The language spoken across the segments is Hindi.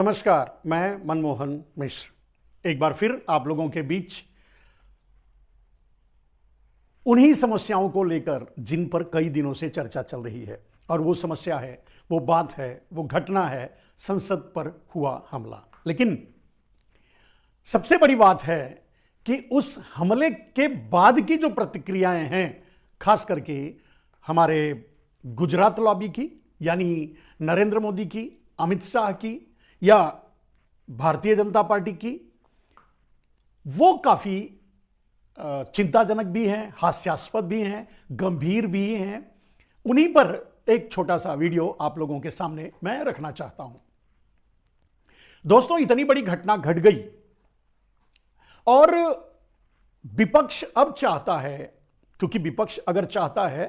नमस्कार, मैं मनमोहन मिश्र एक बार फिर आप लोगों के बीच उन्हीं समस्याओं को लेकर जिन पर कई दिनों से चर्चा चल रही है। और वो समस्या है, वो बात है, वो घटना है संसद पर हुआ हमला। लेकिन सबसे बड़ी बात है कि उस हमले के बाद की जो प्रतिक्रियाएं हैं, खास करके हमारे गुजरात लॉबी की, यानी नरेंद्र मोदी की, अमित शाह की या भारतीय जनता पार्टी की, वो काफी चिंताजनक भी हैं, हास्यास्पद भी हैं, गंभीर भी हैं। उन्हीं पर एक छोटा सा वीडियो आप लोगों के सामने मैं रखना चाहता हूं। दोस्तों, इतनी बड़ी घटना घट गई और विपक्ष अब चाहता है, क्योंकि विपक्ष अगर चाहता है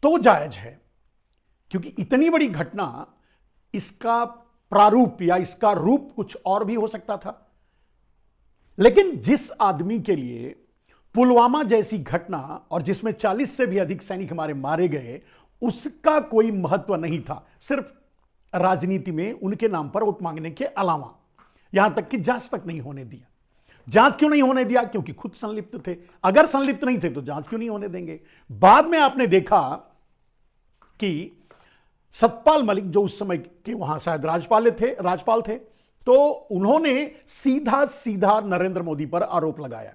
तो जायज है, क्योंकि इतनी बड़ी घटना, इसका प्रारूप या इसका रूप कुछ और भी हो सकता था। लेकिन जिस आदमी के लिए पुलवामा जैसी घटना और जिसमें 40 से भी अधिक सैनिक हमारे मारे गए, उसका कोई महत्व नहीं था, सिर्फ राजनीति में उनके नाम पर वोट मांगने के अलावा, यहां तक कि जांच तक नहीं होने दिया। जांच क्यों नहीं होने दिया? क्योंकि खुद संलिप्त थे। अगर संलिप्त नहीं थे तो जांच क्यों नहीं होने देंगे? बाद में आपने देखा कि सतपाल मलिक, जो उस समय के वहां शायद राजपाल थे, तो उन्होंने सीधा सीधा नरेंद्र मोदी पर आरोप लगाया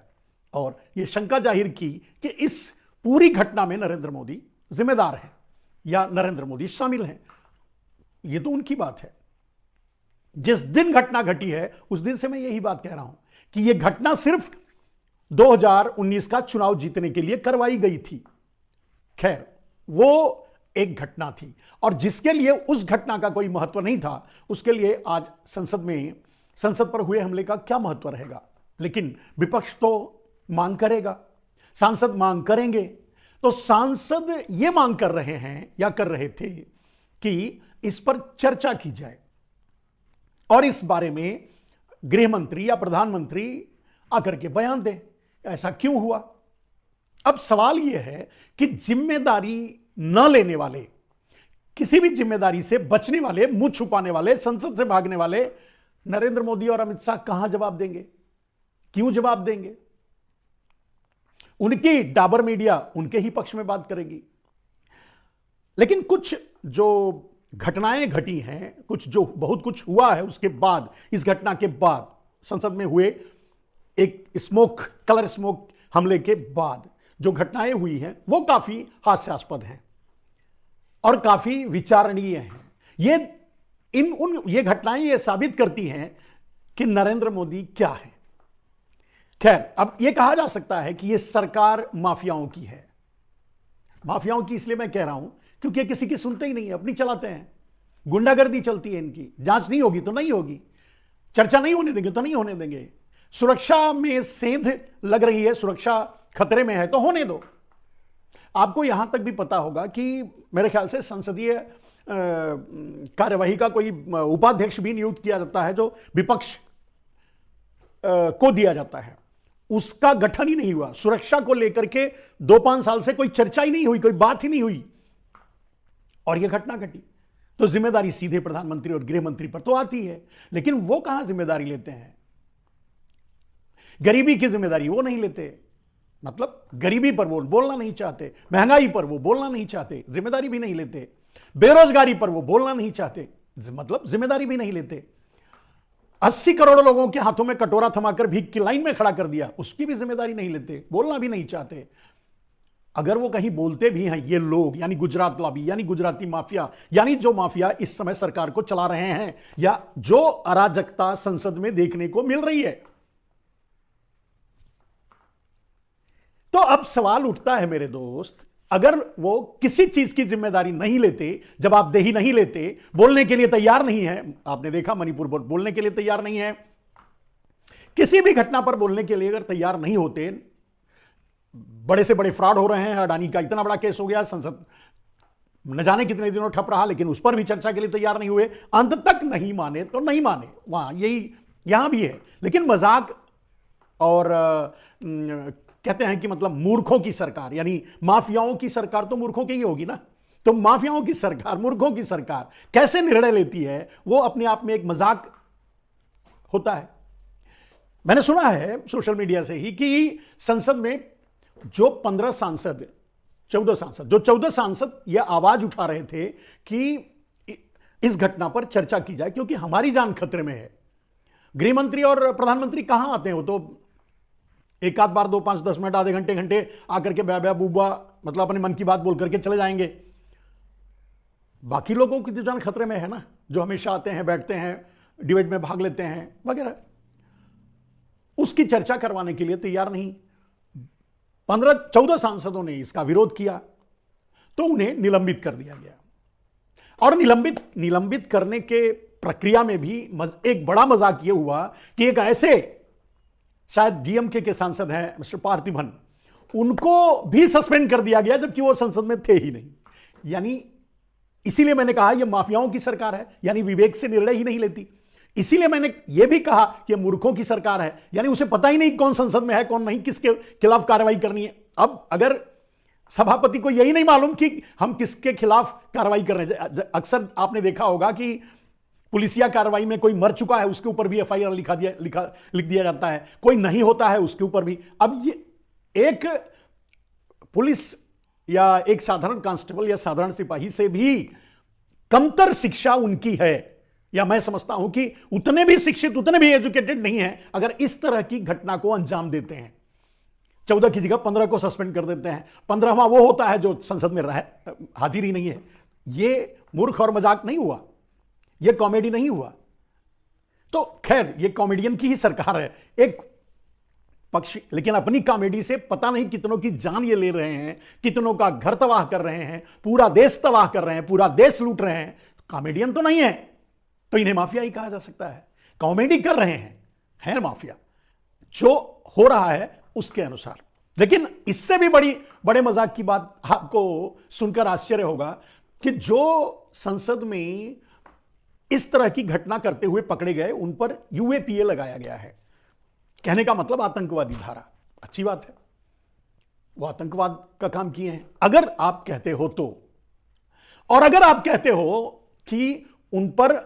और यह शंका जाहिर की कि इस पूरी घटना में नरेंद्र मोदी जिम्मेदार हैं या नरेंद्र मोदी शामिल हैं। यह तो उनकी बात है। जिस दिन घटना घटी है उस दिन से मैं यही बात कह रहा हूं कि यह घटना सिर्फ 2019 का चुनाव जीतने के लिए करवाई गई थी। खैर, वो एक घटना थी और जिसके लिए उस घटना का कोई महत्व नहीं था, उसके लिए आज संसद पर हुए हमले का क्या महत्व रहेगा? लेकिन विपक्ष तो मांग करेगा, सांसद मांग करेंगे। तो सांसद ये मांग कर रहे हैं या कर रहे थे कि इस पर चर्चा की जाए और इस बारे में गृह मंत्री या प्रधानमंत्री आकर के बयान दें, ऐसा क्यों हुआ। अब सवाल यह है कि जिम्मेदारी न लेने वाले, किसी भी जिम्मेदारी से बचने वाले, मुंह छुपाने वाले, संसद से भागने वाले नरेंद्र मोदी और अमित शाह कहां जवाब देंगे? क्यों जवाब देंगे? उनकी डाबर मीडिया उनके ही पक्ष में बात करेगी। लेकिन कुछ जो घटनाएं घटी हैं, बहुत कुछ हुआ है उसके बाद, इस घटना के बाद, संसद में हुए एक कलर स्मोक हमले के बाद जो घटनाएं हुई हैं, वो काफी हास्यास्पद हैं और काफी विचारणीय हैं। ये घटनाएं ये साबित करती हैं कि नरेंद्र मोदी क्या है। खैर, अब ये कहा जा सकता है कि ये सरकार माफियाओं की है। माफियाओं की इसलिए मैं कह रहा हूं क्योंकि ये किसी की सुनते ही नहीं है, अपनी चलाते हैं। गुंडागर्दी चलती है इनकी। जांच नहीं होगी तो नहीं होगी, चर्चा नहीं होने देंगे तो नहीं होने देंगे। सुरक्षा में सेंध लग रही है, सुरक्षा खतरे में है तो होने दो। आपको यहां तक भी पता होगा कि मेरे ख्याल से संसदीय कार्यवाही का कोई उपाध्यक्ष भी नियुक्त किया जाता है, जो विपक्ष को दिया जाता है। उसका गठन ही नहीं हुआ। सुरक्षा को लेकर के 2-5 साल से कोई चर्चा ही नहीं हुई, कोई बात ही नहीं हुई और यह घटना घटी। तो जिम्मेदारी सीधे प्रधानमंत्री और गृह मंत्री पर तो आती है, लेकिन वो कहां जिम्मेदारी लेते हैं? गरीबी की जिम्मेदारी वो नहीं लेते। मतलब गरीबी पर वो बोलना नहीं चाहते, महंगाई पर वो बोलना नहीं चाहते, जिम्मेदारी भी नहीं लेते। बेरोजगारी पर वो बोलना नहीं चाहते, मतलब जिम्मेदारी भी नहीं लेते। 80 करोड़ लोगों के हाथों में कटोरा थमाकर भीख की लाइन में खड़ा कर दिया, उसकी भी जिम्मेदारी नहीं लेते, बोलना भी नहीं चाहते। अगर वो कहीं बोलते भी हैं, ये लोग यानी गुजरात लॉबी, यानी गुजराती माफिया, यानी जो माफिया इस समय सरकार को चला रहे हैं, या जो अराजकता संसद में देखने को मिल रही है, तो अब सवाल उठता है मेरे दोस्त, अगर वो किसी चीज की जिम्मेदारी नहीं लेते, जवाबदेही नहीं लेते, बोलने के लिए तैयार नहीं है, आपने देखा मणिपुर पर बोलने के लिए तैयार नहीं है, किसी भी घटना पर बोलने के लिए अगर तैयार नहीं होते, बड़े से बड़े फ्रॉड हो रहे हैं, अडानी का इतना बड़ा केस हो गया, संसद न जाने कितने दिनों ठप रहा, लेकिन उस पर भी चर्चा के लिए तैयार नहीं हुए, अंत तक नहीं माने तो नहीं माने। वहां यही यहां भी है। लेकिन मजाक और कहते हैं कि मतलब मूर्खों की सरकार, यानी माफियाओं की सरकार तो मूर्खों की ही होगी ना। तो माफियाओं की सरकार, मूर्खों की सरकार कैसे निर्णय लेती है, वो अपने आप में एक मजाक होता है। मैंने सुना है सोशल मीडिया से ही कि संसद में जो 15 सांसद 14 सांसद जो 14 सांसद यह आवाज उठा रहे थे कि इस घटना पर चर्चा की जाए क्योंकि हमारी जान खतरे में है। गृह मंत्री और प्रधानमंत्री कहां आते हैं, वो तो एक आध बार 2, 5, 10 मिनट, आधे घंटे घंटे आकर के ब्या बूबा मतलब अपने मन की बात बोल करके चले जाएंगे। बाकी लोगों की जान खतरे में है ना, जो हमेशा आते हैं, बैठते हैं, डिबेट में भाग लेते हैं वगैरह। उसकी चर्चा करवाने के लिए तैयार नहीं। 14 सांसदों ने इसका विरोध किया तो उन्हें निलंबित कर दिया गया। और निलंबित करने के प्रक्रिया में भी एक बड़ा मजाक यह हुआ कि एक ऐसे शायद डीएमके के सांसद हैं मिस्टर पार्थिबन, उनको भी सस्पेंड कर दिया गया जबकि वो संसद में थे ही नहीं। यानी इसीलिए मैंने कहा यह माफियाओं की सरकार है, यानी विवेक से निर्णय ही नहीं लेती। इसीलिए मैंने यह भी कहा कि मूर्खों की सरकार है, यानी उसे पता ही नहीं कौन संसद में है कौन नहीं, किसके खिलाफ कार्रवाई करनी है। अब अगर सभापति को यही नहीं मालूम कि हम किसके खिलाफ कार्रवाई कर रहे हैं, अक्सर आपने देखा होगा कि पुलिसिया कार्रवाई में कोई मर चुका है उसके ऊपर भी एफआईआर लिख दिया जाता है, कोई नहीं होता है उसके ऊपर भी। अब ये एक पुलिस या एक साधारण कांस्टेबल या साधारण सिपाही से भी कमतर शिक्षा उनकी है, या मैं समझता हूं कि उतने भी शिक्षित, उतने भी एजुकेटेड नहीं है अगर इस तरह की घटना को अंजाम देते हैं। 14 की जगह 15 को सस्पेंड कर देते हैं। 15वां वो होता है जो संसद में हाजिर ही नहीं है। ये मूर्ख और मजाक नहीं हुआ, ये कॉमेडी नहीं हुआ। तो खैर ये कॉमेडियन की ही सरकार है एक पक्ष, लेकिन अपनी कॉमेडी से पता नहीं कितनों की जान ये ले रहे हैं, कितनों का घर तबाह कर रहे हैं, पूरा देश तबाह कर रहे हैं, पूरा देश लूट रहे हैं। कॉमेडियन तो नहीं है तो इन्हें माफिया ही कहा जा सकता है। कॉमेडी कर रहे हैं माफिया, जो हो रहा है उसके अनुसार। लेकिन इससे भी बड़े मजाक की बात आपको सुनकर आश्चर्य होगा कि जो संसद में इस तरह की घटना करते हुए पकड़े गए उन पर यूएपीए लगाया गया है। कहने का मतलब आतंकवादी धारा। अच्छी बात है, वो आतंकवाद का काम किए हैं अगर आप कहते हो तो। और अगर आप कहते हो कि उन पर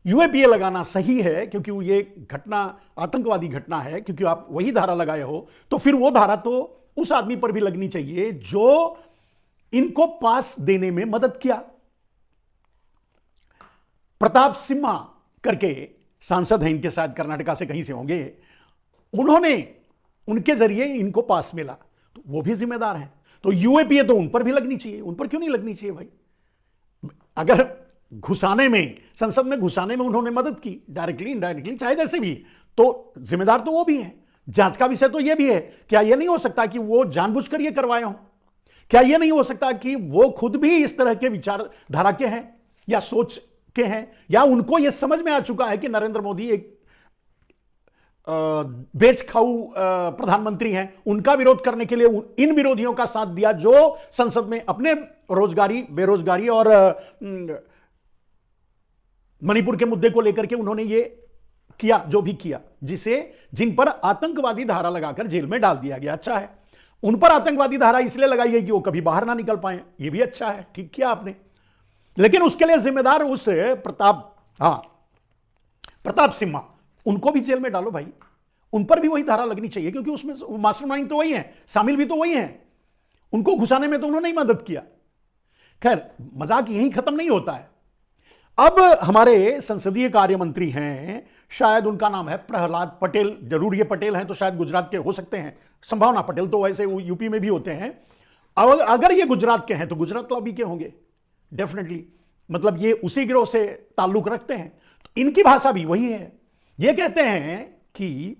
यूएपीए लगाना सही है क्योंकि ये घटना आतंकवादी घटना है, क्योंकि आप वही धारा लगाए हो, तो फिर वो धारा तो उस आदमी पर भी लगनी चाहिए जो इनको पास देने में मदद किया। प्रताप सिम्हा करके सांसद हैं, इनके शायद कर्नाटका से कहीं से होंगे, उन्होंने उनके जरिए इनको पास मिला, तो वो भी जिम्मेदार हैं। तो यूएपीए तो उन पर भी लगनी चाहिए, उन पर क्यों नहीं लगनी चाहिए भाई? अगर घुसाने में, संसद में घुसाने में उन्होंने मदद की डायरेक्टली इनडायरेक्टली, चाहे जैसे भी, तो जिम्मेदार तो वो भी हैं। जांच का विषय तो ये भी है। क्या यह नहीं हो सकता कि वो जानबूझकर ये करवाए हों? क्या यह नहीं हो सकता कि वो खुद भी इस तरह के विचारधारा के हैं या सोच के हैं, या उनको यह समझ में आ चुका है कि नरेंद्र मोदी एक बेच खाऊ प्रधानमंत्री हैं, उनका विरोध करने के लिए इन विरोधियों का साथ दिया जो संसद में अपने रोजगारी, बेरोजगारी और मणिपुर के मुद्दे को लेकर के उन्होंने ये किया जो भी किया, जिन पर आतंकवादी धारा लगाकर जेल में डाल दिया गया। अच्छा है, उन पर आतंकवादी धारा इसलिए लगाई गई कि वो कभी बाहर ना निकल पाए, ये भी अच्छा है, ठीक किया आपने। लेकिन उसके लिए जिम्मेदार उस प्रताप सिम्हा, उनको भी जेल में डालो भाई, उन पर भी वही धारा लगनी चाहिए क्योंकि उसमें मास्टरमाइंड तो वही है, शामिल भी तो वही है। उनको घुसाने में तो उन्होंने ही मदद किया। खैर, मजाक यहीं खत्म नहीं होता है। अब हमारे संसदीय कार्य मंत्री हैं, शायद उनका नाम है प्रहलाद पटेल, जरूर ये पटेल हैं तो शायद गुजरात के हो सकते हैं, संभावना। पटेल तो वैसे यूपी में भी होते हैं। अगर ये गुजरात के हैं तो गुजरात लॉबी के होंगे डेफिनेटली, मतलब ये उसी गिरोह से ताल्लुक रखते हैं। तो इनकी भाषा भी वही है। ये कहते हैं कि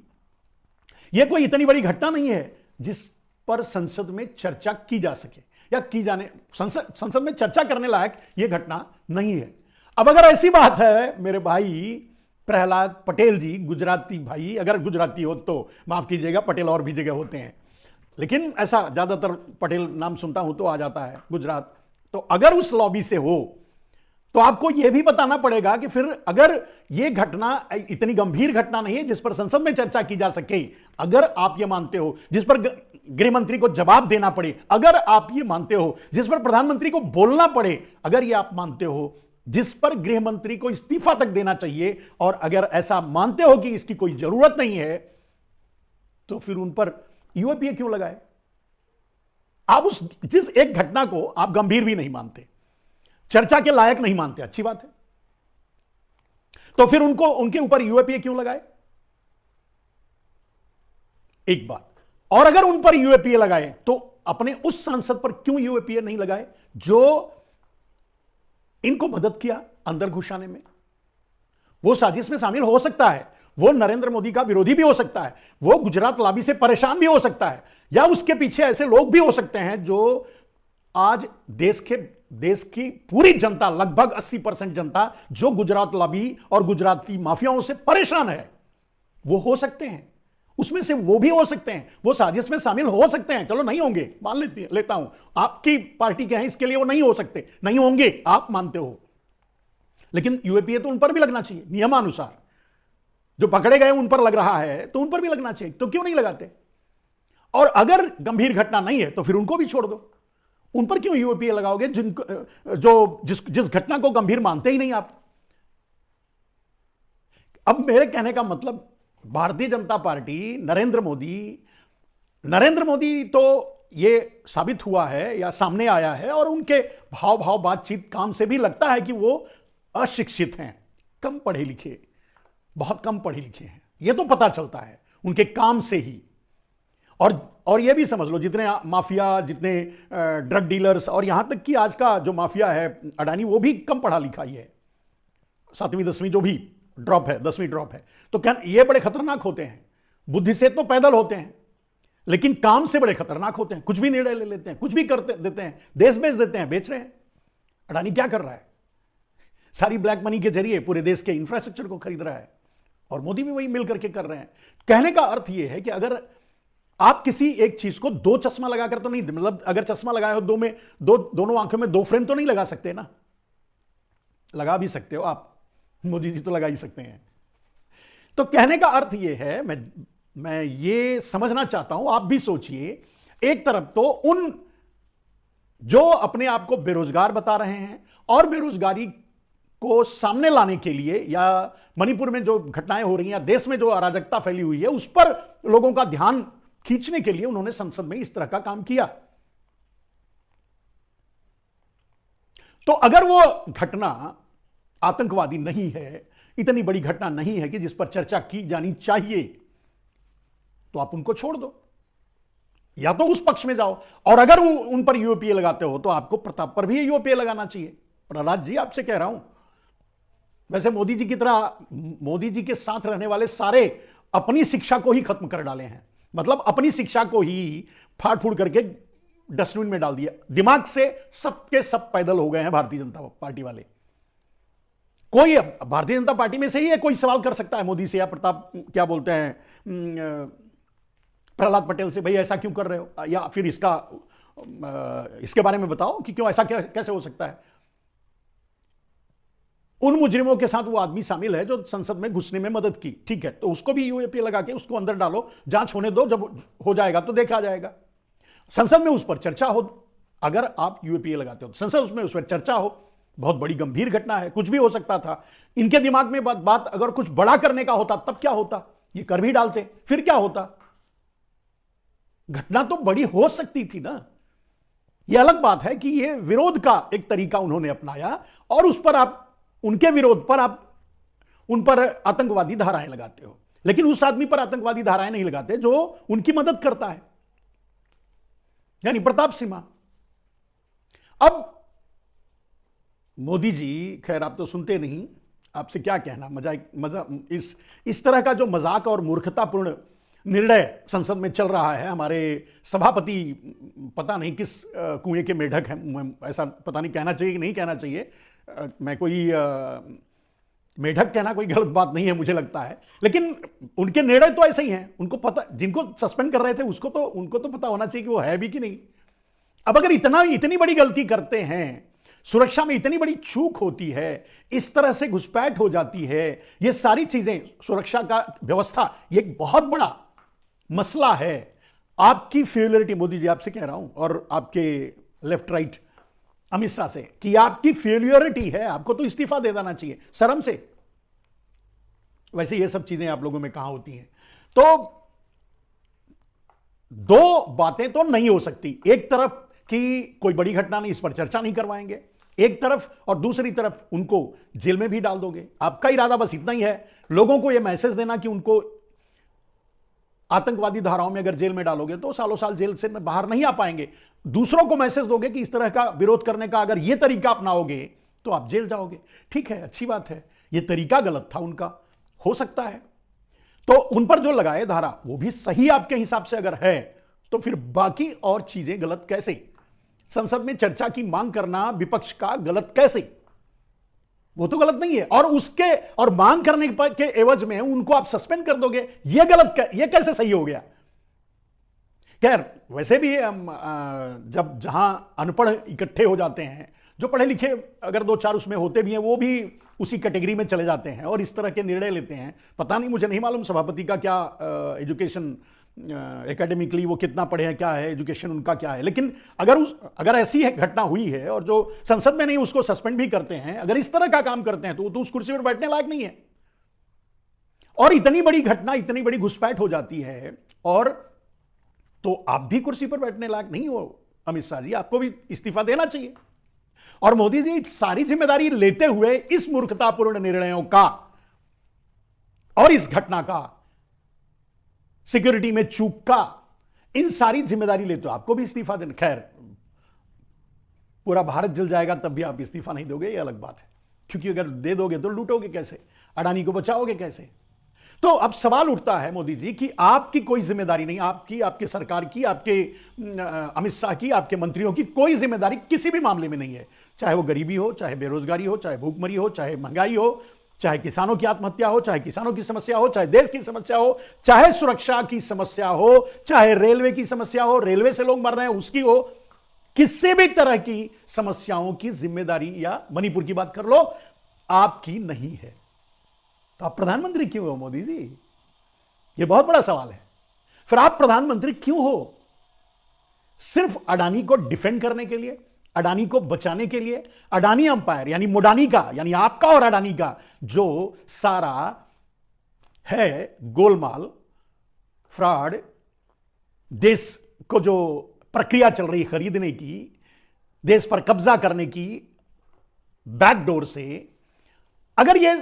ये कोई इतनी बड़ी घटना नहीं है जिस पर संसद में चर्चा की जा सके या की जाने, संसद में चर्चा करने लायक ये घटना नहीं है। अब अगर ऐसी बात है मेरे भाई प्रहलाद पटेल जी, गुजराती भाई, अगर गुजराती हो तो माफ कीजिएगा, पटेल और भी जगह होते हैं, लेकिन ऐसा ज्यादातर पटेल नाम सुनता हूं तो आ जाता है गुजरात। तो अगर उस लॉबी से हो तो आपको यह भी बताना पड़ेगा कि फिर अगर यह घटना इतनी गंभीर घटना नहीं है जिस पर संसद में चर्चा की जा सके, अगर आप यह मानते हो जिस पर गृह मंत्री को जवाब देना पड़े, अगर आप यह मानते हो जिस पर प्रधानमंत्री को बोलना पड़े, अगर यह आप मानते हो जिस पर गृह मंत्री को इस्तीफा तक देना चाहिए, और अगर ऐसा मानते हो कि इसकी कोई जरूरत नहीं है, तो फिर उन पर यूएपीए क्यों लगाए? आप उस जिस एक घटना को आप गंभीर भी नहीं मानते, चर्चा के लायक नहीं मानते, अच्छी बात है, तो फिर उनको उनके ऊपर यूएपीए क्यों लगाए? एक बात। और अगर उन पर यूएपीए लगाए तो अपने उस सांसद पर क्यों यूएपीए नहीं लगाए जो इनको मदद किया अंदर घुसाने में? वो साजिश में शामिल हो सकता है, वो नरेंद्र मोदी का विरोधी भी हो सकता है, वो गुजरात लॉबी से परेशान भी हो सकता है, या उसके पीछे ऐसे लोग भी हो सकते हैं जो आज देश की पूरी जनता, लगभग 80% जनता जो गुजरात लॉबी और गुजराती माफियाओं से परेशान है, वो हो सकते हैं, उसमें से वो भी हो सकते हैं, वो साजिश में शामिल हो सकते हैं। चलो नहीं होंगे, मान लेता हूं, आपकी पार्टी के हैं इसके लिए वो नहीं हो सकते, नहीं होंगे, आप मानते हो, लेकिन यूएपीए तो उन पर भी लगना चाहिए नियमानुसार। जो पकड़े गए उन पर लग रहा है तो उन पर भी लगना चाहिए, तो क्यों नहीं लगाते? और अगर गंभीर घटना नहीं है तो फिर उनको भी छोड़ दो, उन पर क्यों यूएपीए लगाओगे जिस घटना को गंभीर मानते ही नहीं आप? अब मेरे कहने का मतलब, भारतीय जनता पार्टी, नरेंद्र मोदी तो ये साबित हुआ है या सामने आया है, और उनके भाव बातचीत काम से भी लगता है कि वो अशिक्षित हैं, कम पढ़े लिखे, बहुत कम पढ़े लिखे हैं, ये तो पता चलता है उनके काम से ही। और ये भी समझ लो, जितने माफिया, जितने ड्रग डीलर्स, और यहां तक कि आज का जो माफिया है अडानी, वो भी कम पढ़ा लिखा ही है, 7वीं 10वीं जो भी ड्रॉप है, 10वीं ड्रॉप है। तो क्या ये बड़े खतरनाक होते हैं? बुद्धि से तो पैदल होते हैं, लेकिन काम से बड़े खतरनाक होते हैं, कुछ भी निर्णय ले लेते हैं, कुछ भी करते देते हैं, देश बेच देते हैं, बेच रहे हैं। अडानी क्या कर रहा है? सारी ब्लैक मनी के जरिए पूरे देश के इंफ्रास्ट्रक्चर को खरीद रहा है, और मोदी भी वही मिल करके कर रहे हैं। कहने का अर्थ यह है कि अगर आप किसी एक चीज को दो चश्मा लगाकर तो नहीं, मतलब अगर चश्मा लगाए हो दोनों आंखों में 2 फ्रेम तो नहीं लगा सकते ना, लगा भी सकते हो आप, मोदी जी तो लगा ही सकते हैं। तो कहने का अर्थ यह है, मैं ये समझना चाहता हूं, आप भी सोचिए, एक तरफ तो उन जो अपने आप को बेरोजगार बता रहे हैं और बेरोजगारी को सामने लाने के लिए, या मणिपुर में जो घटनाएं हो रही हैं, या देश में जो अराजकता फैली हुई है, उस पर लोगों का ध्यान खींचने के लिए उन्होंने संसद में इस तरह का काम किया। तो अगर वो घटना आतंकवादी नहीं है, इतनी बड़ी घटना नहीं है कि जिस पर चर्चा की जानी चाहिए, तो आप उनको छोड़ दो, या तो उस पक्ष में जाओ। और अगर उन पर यूएपीए लगाते हो तो आपको प्रताप पर भी यूएपीए लगाना चाहिए। प्रहलाद जी, आपसे कह रहा हूं, वैसे मोदी जी की तरह, मोदी जी के साथ रहने वाले सारे अपनी शिक्षा को ही खत्म कर डाले हैं, मतलब अपनी शिक्षा को ही फाड़ फूड़ करके डस्टबिन में डाल दिया, दिमाग से सबके सब पैदल हो गए हैं भारतीय जनता पार्टी वाले। कोई भारतीय जनता पार्टी में से ही है कोई सवाल कर सकता है मोदी से, या प्रताप क्या बोलते हैं, प्रहलाद पटेल से, भाई ऐसा क्यों कर रहे हो, या फिर इसके बारे में बताओ कि क्यों ऐसा कैसे हो सकता है। उन मुजरिमों के साथ वो आदमी शामिल है जो संसद में घुसने में मदद की, ठीक है, तो उसको भी यूएपीए लगा के उसको अंदर डालो, जांच होने दो, जब हो जाएगा तो देखा जाएगा। संसद में उस पर चर्चा हो, अगर आप यूएपीए लगाते हो तो संसद उसमें उस पर चर्चा हो, बहुत बड़ी गंभीर घटना है, कुछ भी हो सकता था, इनके दिमाग में बात अगर कुछ बड़ा करने का होता तब क्या होता, ये कर भी डालते, फिर क्या होता? घटना तो बड़ी हो सकती थी ना। यह अलग बात है कि यह विरोध का एक तरीका उन्होंने अपनाया, और उस पर आप, उनके विरोध पर आप उन पर आतंकवादी धाराएं लगाते हो, लेकिन उस आदमी पर आतंकवादी धाराएं नहीं लगाते जो उनकी मदद करता है, यानी प्रताप सिम्हा। अब मोदी जी, खैर आप तो सुनते नहीं, आपसे क्या कहना, मजा इस तरह का जो मजाक और मूर्खतापूर्ण निर्णय संसद में चल रहा है। हमारे सभापति पता नहीं किस कुएं के मेढक हैं, ऐसा पता नहीं कहना चाहिए कि नहीं कहना चाहिए, मैं कोई मेढक कहना कोई गलत बात नहीं है मुझे लगता है, लेकिन उनके निर्णय तो ऐसे ही हैं, उनको पता, जिनको सस्पेंड कर रहे थे उनको तो पता होना चाहिए कि वो है भी कि नहीं। अब अगर इतनी बड़ी गलती करते हैं सुरक्षा में इतनी बड़ी चूक होती है, इस तरह से घुसपैठ हो जाती है, ये सारी चीजें, सुरक्षा का व्यवस्था ये एक बहुत बड़ा मसला है। आपकी फेलियरिटी, मोदी जी आपसे कह रहा हूं और आपके लेफ्ट राइट अमित शाह से, कि आपकी फेलियरिटी है, आपको तो इस्तीफा दे देना चाहिए शर्म से। वैसे ये सब चीजें आप लोगों में कहां होती हैं। तो दो बातें तो नहीं हो सकती, एक तरफ कि कोई बड़ी घटना नहीं, इस पर चर्चा नहीं करवाएंगे एक तरफ, और दूसरी तरफ उनको जेल में भी डाल दोगे। आपका इरादा बस इतना ही है, लोगों को यह मैसेज देना कि उनको आतंकवादी धाराओं में अगर जेल में डालोगे तो सालों साल जेल से बाहर नहीं आ पाएंगे। दूसरों को मैसेज दोगे कि इस तरह का विरोध करने का अगर यह तरीका अपनाओगे तो आप जेल जाओगे। ठीक है, अच्छी बात है, यह तरीका गलत था उनका, हो सकता है। तो उन पर जो लगाए धारा वो भी सही आपके हिसाब से अगर है, तो फिर बाकी और चीजें गलत कैसे? संसद में चर्चा की मांग करना विपक्ष का गलत कैसे? वो तो गलत नहीं है, और उसके और मांग करने के एवज में उनको आप सस्पेंड कर दोगे, ये गलत, ये कैसे सही हो गया? खैर, वैसे भी जब जहां अनपढ़ इकट्ठे हो जाते हैं, जो पढ़े लिखे अगर दो चार उसमें होते भी हैं, वो भी उसी कैटेगरी में चले जाते हैं और इस तरह के निर्णय लेते हैं। पता नहीं, मुझे नहीं मालूम सभापति का क्या एजुकेशन, एकेडमिकली वो कितना पढ़े हैं, क्या है एजुकेशन उनका, क्या है। लेकिन अगर ऐसी है घटना हुई है और जो संसद में नहीं उसको सस्पेंड भी करते हैं, अगर इस तरह का काम करते हैं, तो उस कुर्सी पर बैठने लायक नहीं है। और इतनी बड़ी घटना, इतनी बड़ी घुसपैठ हो जाती है, और तो आप भी कुर्सी पर बैठने लायक नहीं हो अमित शाह जी, आपको भी इस्तीफा देना चाहिए। और मोदी जी सारी जिम्मेदारी लेते हुए इस मूर्खतापूर्ण निर्णयों का और इस घटना का, सिक्योरिटी में चूक का, इन सारी जिम्मेदारी लेते हो, आपको भी इस्तीफा देना। खैर, पूरा भारत जल जाएगा तब भी आप इस्तीफा नहीं दोगे, ये अलग बात है, क्योंकि अगर दे दोगे तो लूटोगे कैसे, अडानी को बचाओगे कैसे? तो अब सवाल उठता है मोदी जी कि आपकी कोई जिम्मेदारी नहीं, आपकी, आपके सरकार की, आपके अमित शाह की, आपके मंत्रियों की कोई जिम्मेदारी किसी भी मामले में नहीं है। चाहे वो गरीबी हो, चाहे बेरोजगारी हो, चाहे भूखमरी हो, चाहे महंगाई हो, चाहे किसानों की आत्महत्या हो, चाहे किसानों की समस्या हो, चाहे देश की समस्या हो, चाहे सुरक्षा की समस्या हो, चाहे रेलवे की समस्या हो, रेलवे से लोग मर रहे हैं उसकी हो, किसी भी तरह की समस्याओं की जिम्मेदारी, या मणिपुर की बात कर लो, आपकी नहीं है। तो आप प्रधानमंत्री क्यों हो मोदी जी? यह बहुत बड़ा सवाल है। फिर आप प्रधानमंत्री क्यों हो? सिर्फ अडानी को डिफेंड करने के लिए, अडानी को बचाने के लिए, अडानी अंपायर यानी मोडानी का, यानी आपका और अडानी का जो सारा है गोलमाल, फ्रॉड, देश को जो प्रक्रिया चल रही खरीदने की, देश पर कब्जा करने की बैकडोर से, अगर ये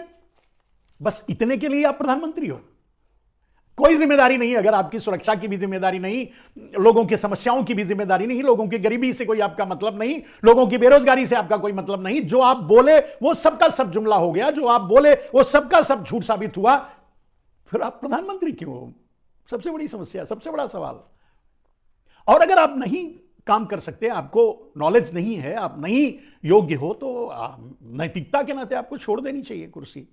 बस इतने के लिए आप प्रधानमंत्री हो, कोई जिम्मेदारी नहीं, अगर आपकी सुरक्षा की भी जिम्मेदारी नहीं, लोगों की समस्याओं की भी जिम्मेदारी नहीं, लोगों की गरीबी से कोई आपका मतलब नहीं, लोगों की बेरोजगारी से आपका कोई मतलब नहीं, जो आप बोले वो सबका सब जुमला हो गया, जो आप बोले वो सबका सब झूठ साबित हुआ, फिर आप प्रधानमंत्री क्यों हो? सबसे बड़ी समस्या, सबसे बड़ा सवाल। और अगर आप नहीं काम कर सकते, आपको नॉलेज नहीं है, आप नहीं योग्य हो, तो नैतिकता के नाते आपको छोड़ देनी चाहिए कुर्सी,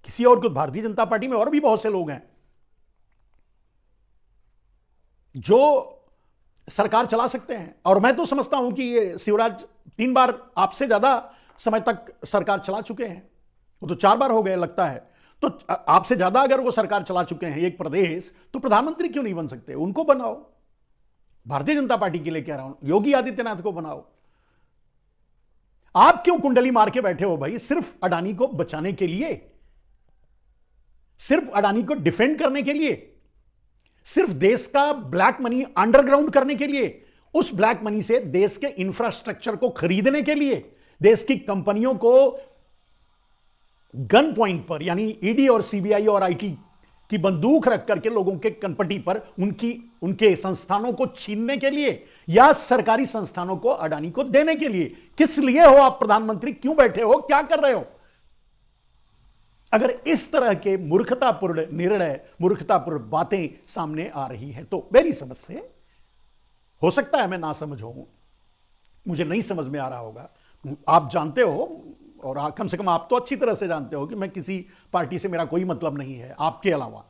किसी और को। भारतीय जनता पार्टी में और भी बहुत से लोग हैं जो सरकार चला सकते हैं, और मैं तो समझता हूं कि ये शिवराज 3 बार आपसे ज्यादा समय तक सरकार चला चुके हैं, वो तो 4 बार हो गए लगता है। तो आपसे ज्यादा अगर वो सरकार चला चुके हैं एक प्रदेश, तो प्रधानमंत्री क्यों नहीं बन सकते? उनको बनाओ, भारतीय जनता पार्टी के लिए कह रहा हूं, योगी आदित्यनाथ को बनाओ। आप क्यों कुंडली मार के बैठे हो भाई? सिर्फ अडानी को बचाने के लिए, सिर्फ अडानी को डिफेंड करने के लिए, सिर्फ देश का ब्लैक मनी अंडरग्राउंड करने के लिए, उस ब्लैक मनी से देश के इंफ्रास्ट्रक्चर को खरीदने के लिए, देश की कंपनियों को गन पॉइंट पर, यानी ईडी और सीबीआई और आईटी की बंदूक रख करके लोगों के कनपटी पर उनके संस्थानों को छीनने के लिए, या सरकारी संस्थानों को अडानी को देने के लिए? किस लिए हो आप प्रधानमंत्री? क्यों बैठे हो? क्या कर रहे हो? अगर इस तरह के मूर्खतापूर्ण निर्णय, मूर्खतापूर्ण बातें सामने आ रही हैं, तो मेरी समझ से हो सकता है मैं ना समझ हूं, मुझे नहीं समझ में आ रहा होगा। आप जानते हो, और कम से कम आप तो अच्छी तरह से जानते हो कि मैं किसी पार्टी से, मेरा कोई मतलब नहीं है आपके अलावा।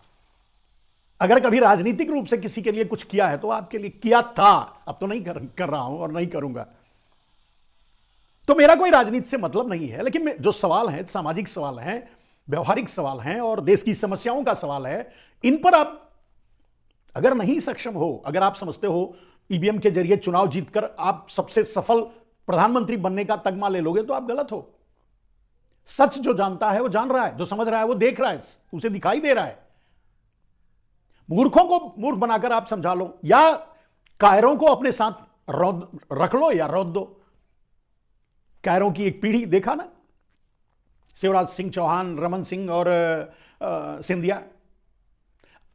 अगर कभी राजनीतिक रूप से किसी के लिए कुछ किया है तो आपके लिए किया था, अब तो नहीं कर रहा हूं और नहीं करूंगा। तो मेरा कोई राजनीति से मतलब नहीं है, लेकिन जो सवाल हैं, सामाजिक सवाल हैं, व्यवहारिक सवाल हैं और देश की समस्याओं का सवाल है, इन पर आप अगर नहीं सक्षम हो, अगर आप समझते हो ईवीएम के जरिए चुनाव जीतकर आप सबसे सफल प्रधानमंत्री बनने का तगमा ले लोगे, तो आप गलत हो। सच जो जानता है वो जान रहा है, जो समझ रहा है वो देख रहा है, उसे दिखाई दे रहा है। मूर्खों को मूर्ख बनाकर आप समझा लो, या कायरों को अपने साथ रख लो या रौद दो। कायरों की एक पीढ़ी देखा ना, शिवराज सिंह चौहान, रमन सिंह और सिंधिया।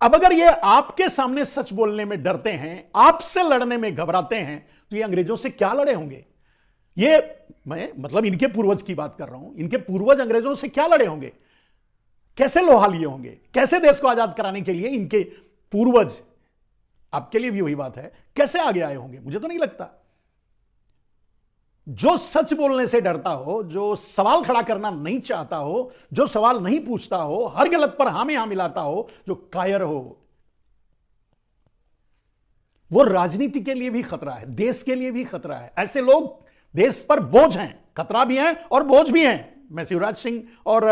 अब अगर ये आपके सामने सच बोलने में डरते हैं, आपसे लड़ने में घबराते हैं, तो ये अंग्रेजों से क्या लड़े होंगे? ये मैं मतलब इनके पूर्वज की बात कर रहा हूं। इनके पूर्वज अंग्रेजों से क्या लड़े होंगे? कैसे लोहा लिए होंगे? कैसे देश को आजाद कराने के लिए इनके पूर्वज, आपके लिए भी वही बात है, कैसे आगे आए होंगे? मुझे तो नहीं लगता। जो सच बोलने से डरता हो, जो सवाल खड़ा करना नहीं चाहता हो, जो सवाल नहीं पूछता हो, हर गलत पर हां में हां मिलाता हो, जो कायर हो, वो राजनीति के लिए भी खतरा है, देश के लिए भी खतरा है। ऐसे लोग देश पर बोझ हैं, खतरा भी है और बोझ भी हैं। मैं शिवराज सिंह और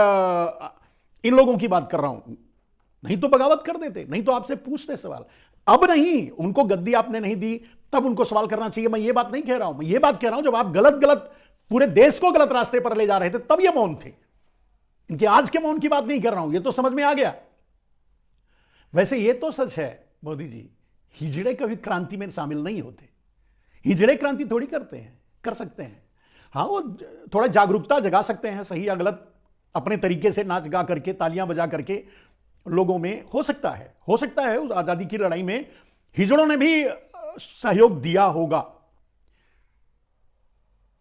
इन लोगों की बात कर रहा हूं। नहीं तो बगावत कर देते, नहीं तो आपसे पूछते सवाल। अब नहीं, उनको गद्दी आपने नहीं दी, तब उनको सवाल करना चाहिए। मैं ये बात नहीं कह रहा हूं, मैं ये बात कह रहा हूं जब आप गलत पूरे देश को गलत रास्ते पर ले जा रहे थे, तब ये मौन थे। इनके आज के मौन की बात नहीं कर रहा हूं, ये तो समझ में आ गया। वैसे ये तो सच है मोदी जी, हिजड़े कभी क्रांति में शामिल नहीं होते। हिजड़े क्रांति थोड़ी करते हैं, कर सकते हैं। हाँ, वो थोड़ा जागरूकता जगा सकते हैं, सही या गलत अपने तरीके से नाच गा करके, तालियां बजा करके लोगों में। हो सकता है उस आजादी की लड़ाई में हिजड़ों ने भी सहयोग दिया होगा,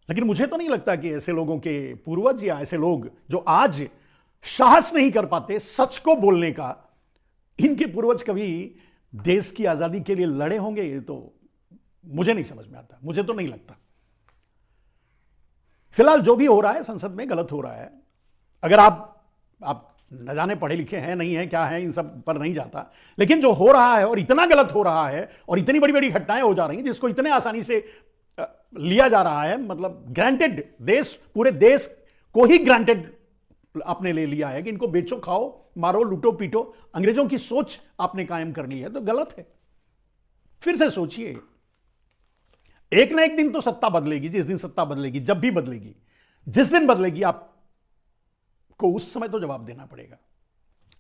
लेकिन मुझे तो नहीं लगता कि ऐसे लोगों के पूर्वज या ऐसे लोग जो आज साहस नहीं कर पाते सच को बोलने का, इनके पूर्वज कभी देश की आजादी के लिए लड़े होंगे। ये तो मुझे नहीं समझ में आता, मुझे तो नहीं लगता। फिलहाल जो भी हो रहा है संसद में गलत हो रहा है। अगर आप न जाने पढ़े लिखे हैं नहीं है क्या है, इन सब पर नहीं जाता, लेकिन जो हो रहा है और इतना गलत हो रहा है और इतनी बड़ी बड़ी घटनाएं हो जा रही हैं जिसको इतने आसानी से लिया जा रहा है, मतलब ग्रांटेड, देश, पूरे देश को ही ग्रांटेड आपने ले लिया है कि इनको बेचो, खाओ, मारो, लूटो, पीटो। अंग्रेजों की सोच आपने कायम कर ली है, तो गलत है। फिर से सोचिए, एक ना एक दिन तो सत्ता बदलेगी। जिस दिन सत्ता बदलेगी, जब भी बदलेगी, जिस दिन बदलेगी, आपको उस समय तो जवाब देना पड़ेगा।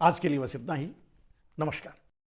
आज के लिए बस इतना ही। नमस्कार।